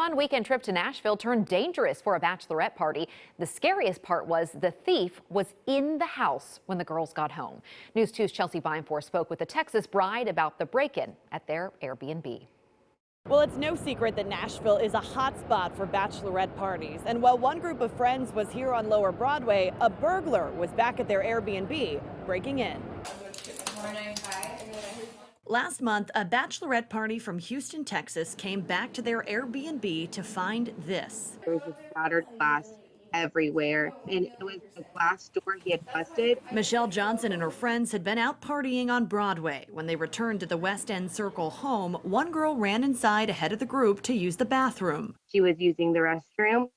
fun weekend trip to Nashville turned dangerous for a bachelorette party. The scariest part was the thief was in the house when the girls got home. News 2's Chelsea Vinefor spoke with the Texas bride about the break-in at their Airbnb. Well, it's no secret that Nashville is a hot spot for bachelorette parties. And while one group of friends was here on Lower Broadway, a burglar was back at their Airbnb, breaking in. Last month, a bachelorette party from Houston, Texas came back to their Airbnb to find this. There was just shattered glass everywhere, and it was a glass door he had busted. Michelle Johnson and her friends had been out partying on Broadway. When they returned to the West End Circle home, one girl ran inside ahead of the group to use the bathroom. She was using the restroom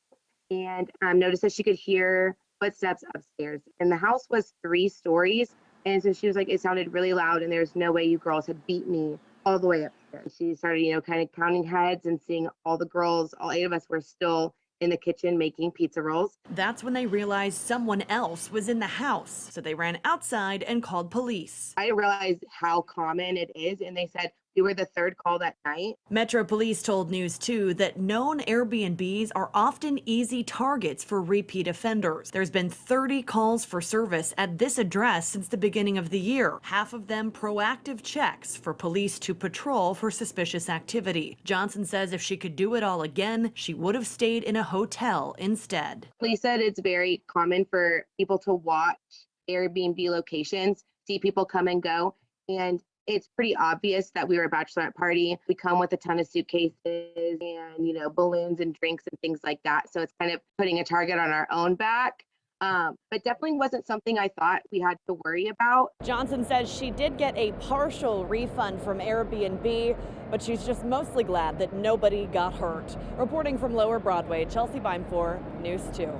and noticed that she could hear footsteps upstairs. And the house was 3 stories. And so she was like, it sounded really loud, and there's no way you girls had beat me all the way upstairs. She started, kind of counting heads and seeing all the girls, all 8 of us were still in the kitchen making pizza rolls. That's when they realized someone else was in the house. So they ran outside and called police. I realized how common it is, and they said we were the 3rd call that night. Metro Police told News 2 that known Airbnbs are often easy targets for repeat offenders. There's been 30 calls for service at this address since the beginning of the year. Half of them proactive checks for police to patrol for suspicious activity. Johnson says if she could do it all again, she would have stayed in a hotel instead. Police said it's very common for people to watch Airbnb locations, see people come and go, and it's pretty obvious that we were a bachelorette party. We come with a ton of suitcases and, balloons and drinks and things like that. So it's kind of putting a target on our own back. But definitely wasn't something I thought we had to worry about. Johnson says she did get a partial refund from Airbnb, but she's just mostly glad that nobody got hurt. Reporting from Lower Broadway, Chelsea Vinefor, News 2.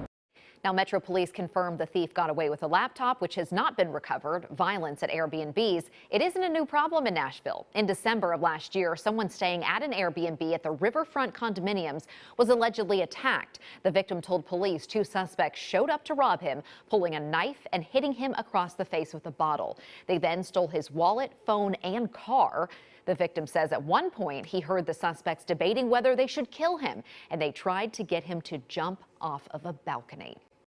Now, Metro Police confirmed the thief got away with a laptop, which has not been recovered. Violence at Airbnbs, it isn't a new problem in Nashville. In December of last year, someone staying at an Airbnb at the Riverfront condominiums was allegedly attacked. The victim told police 2 suspects showed up to rob him, pulling a knife and hitting him across the face with a bottle. They then stole his wallet, phone, and car. The victim says at one point he heard the suspects debating whether they should kill him, and they tried to get him to jump off of a balcony.